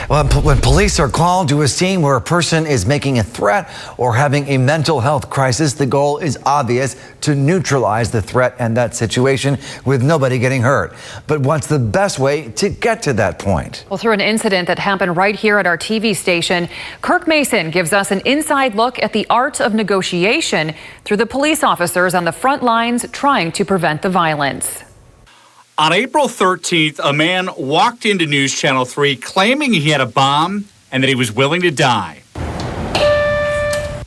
Well, when police are called to a scene where a person is making a threat or having a mental health crisis, the goal is obvious: to neutralize the threat and that situation with nobody getting hurt. But what's the best way to get to that point? Well, through an incident that happened right here at our TV station, Kirk Mason gives us an inside look at the art of negotiation through the police officers on the front lines trying to prevent the violence. On April 13th, a man walked into News Channel 3 claiming he had a bomb and that he was willing to die.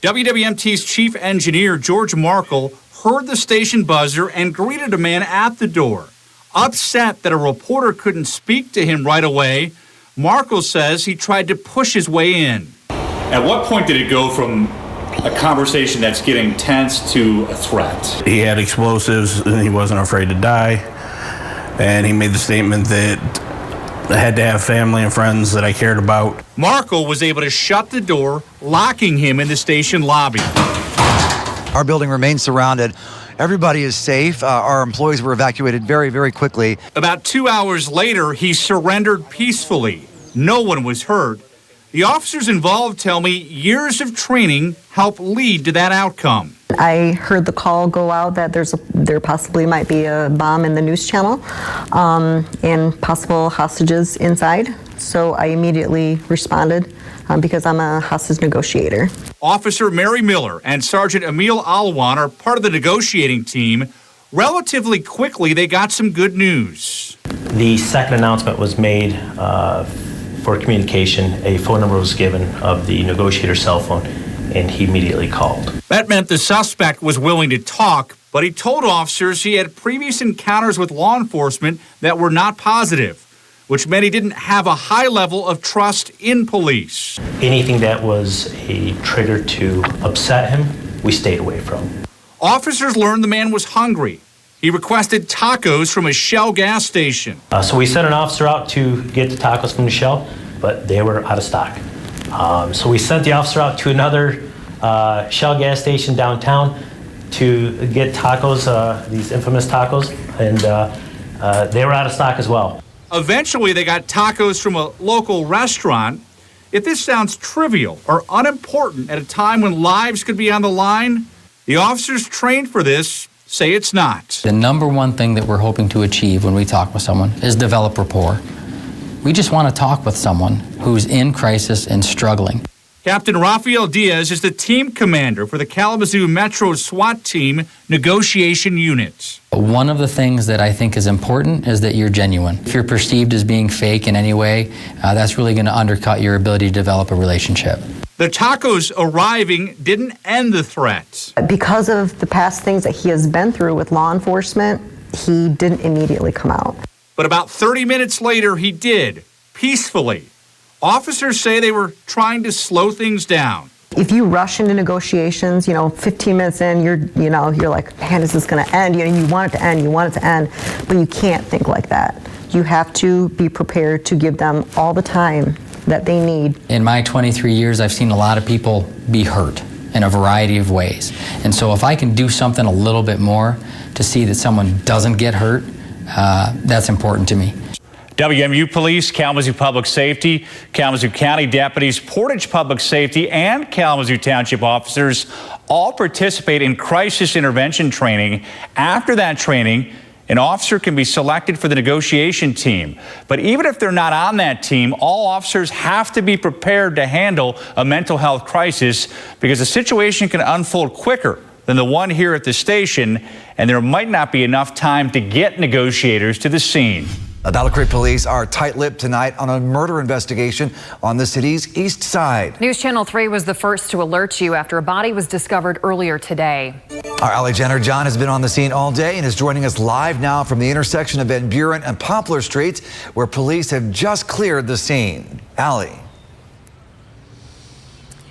WWMT's chief engineer, George Markle, heard the station buzzer and greeted a man at the door. Upset that a reporter couldn't speak to him right away, Markle says he tried to push his way in. At what point did it go from a conversation that's getting tense to a threat? He had explosives and he wasn't afraid to die. And he made the statement that I had to have family and friends that I cared about. Markle was able to shut the door, locking him in the station lobby. Our building remains surrounded. Everybody is safe. Our employees were evacuated very, very quickly. About 2 hours later, he surrendered peacefully. No one was hurt. The officers involved tell me years of training helped lead to that outcome. I heard the call go out that there possibly might be a bomb in the news channel and possible hostages inside. So I immediately responded because I'm a hostage negotiator. Officer Mary Miller and Sergeant Emil Alwan are part of the negotiating team. Relatively quickly, they got some good news. The second announcement was made for communication. A phone number was given of the negotiator's cell phone, and he immediately called. That meant the suspect was willing to talk, but he told officers he had previous encounters with law enforcement that were not positive, which meant he didn't have a high level of trust in police. Anything that was a trigger to upset him, we stayed away from. Officers learned the man was hungry. He requested tacos from a Shell gas station. So we sent an officer out to get the tacos from the Shell, but they were out of stock. So we sent the officer out to another Shell gas station downtown to get tacos, these infamous tacos, and they were out of stock as well. Eventually, they got tacos from a local restaurant. If this sounds trivial or unimportant at a time when lives could be on the line, the officers trained for this say it's not. The number one thing that we're hoping to achieve when we talk with someone is develop rapport. We just want to talk with someone who's in crisis and struggling. Captain Rafael Diaz is the team commander for the Kalamazoo Metro SWAT Team Negotiation Unit. One of the things that I think is important is that you're genuine. If you're perceived as being fake in any way, that's really going to undercut your ability to develop a relationship. The tacos arriving didn't end the threat. Because of the past things that he has been through with law enforcement, he didn't immediately come out. But about 30 minutes later, he did, peacefully. Officers say they were trying to slow things down. If you rush into negotiations, 15 minutes in, you're like, man, is this going to end? You want it to end, but you can't think like that. You have to be prepared to give them all the time that they need. In my 23 years, I've seen a lot of people be hurt in a variety of ways. And so if I can do something a little bit more to see that someone doesn't get hurt, that's important to me. WMU Police, Kalamazoo Public Safety, Kalamazoo County Deputies, Portage Public Safety, and Kalamazoo Township officers all participate in crisis intervention training. After that training, an officer can be selected for the negotiation team. But even if they're not on that team, all officers have to be prepared to handle a mental health crisis because the situation can unfold quicker than the one here at the station, and there might not be enough time to get negotiators to the scene. Battle Creek police are tight-lipped tonight on a murder investigation on the city's east side. News Channel 3 was the first to alert you after a body was discovered earlier today. Our Allie Jenner John has been on the scene all day and is joining us live now from the intersection of Van Buren and Poplar Streets, where police have just cleared the scene. Allie.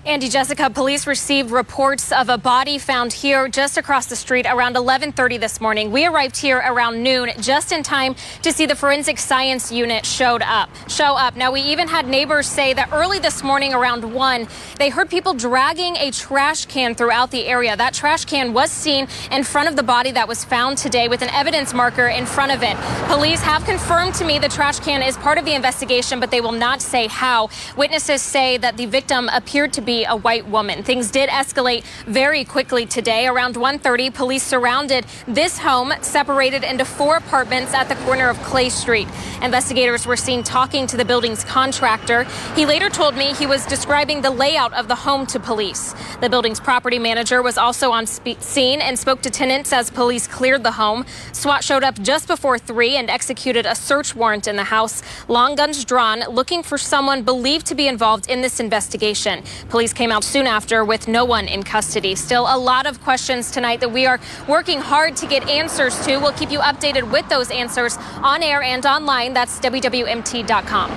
Andy, Jessica, police received reports of a body found here just across the street around 11:30 this morning. We arrived here around noon, just in time to see the forensic science unit show up. Now, we even had neighbors say that early this morning around 1, they heard people dragging a trash can throughout the area. That trash can was seen in front of the body that was found today with an evidence marker in front of it. Police have confirmed to me the trash can is part of the investigation, but they will not say how. Witnesses say that the victim appeared to be a white woman. Things did escalate very quickly today. Around 1:30, police surrounded this home, separated into 4 apartments at the corner of Clay Street. Investigators were seen talking to the building's contractor. He later told me he was describing the layout of the home to police. The building's property manager was also on scene and spoke to tenants as police cleared the home. SWAT showed up just before 3 and executed a search warrant in the house. Long guns drawn, looking for someone believed to be involved in this investigation. Police came out soon after with no one in custody. Still a lot of questions tonight that we are working hard to get answers to. We'll keep you updated with those answers on air and online. That's WWMT.com.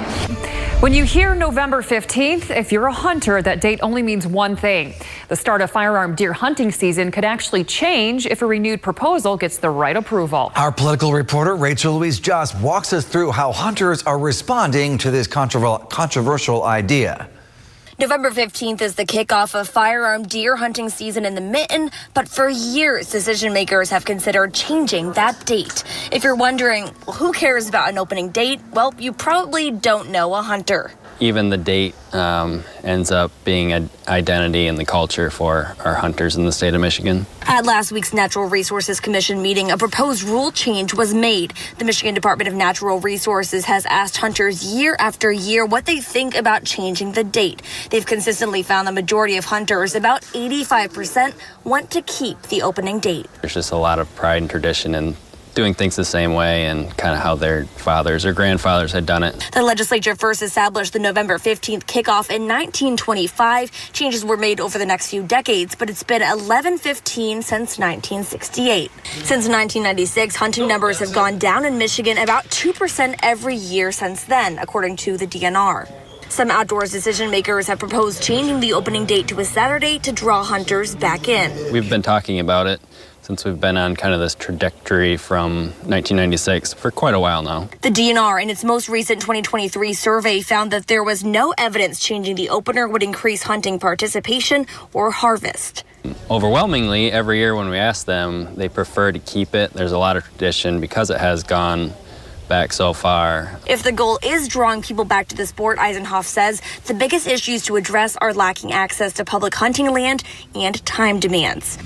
When you hear November 15th, if you're a hunter, that date only means one thing. The start of firearm deer hunting season could actually change if a renewed proposal gets the right approval. Our political reporter Rachel Louise Joss walks us through how hunters are responding to this controversial idea. November 15th is the kickoff of firearm deer hunting season in the Mitten, but for years, decision makers have considered changing that date. If you're wondering, well, who cares about an opening date? Well, you probably don't know a hunter. Even the date ends up being an identity in the culture for our hunters in the state of Michigan. At last week's Natural Resources Commission meeting, a proposed rule change was made. The Michigan Department of Natural Resources has asked hunters year after year what they think about changing the date. They've consistently found the majority of hunters, about 85%, want to keep the opening date. There's just a lot of pride and tradition in doing things the same way and kind of how their fathers or grandfathers had done it. The legislature first established the November 15th kickoff in 1925. Changes were made over the next few decades, but it's been 11/15 since 1968. Since 1996, hunting numbers have gone down in Michigan about 2% every year since then, according to the DNR. Some outdoors decision makers have proposed changing the opening date to a Saturday to draw hunters back in. We've been talking about it since we've been on kind of this trajectory from 1996 for quite a while now. The DNR, in its most recent 2023 survey, found that there was no evidence changing the opener would increase hunting participation or harvest. Overwhelmingly, every year when we ask them, they prefer to keep it. There's a lot of tradition because it has gone back so far. If the goal is drawing people back to the sport, Eisenhoff says the biggest issues to address are lacking access to public hunting land and time demands.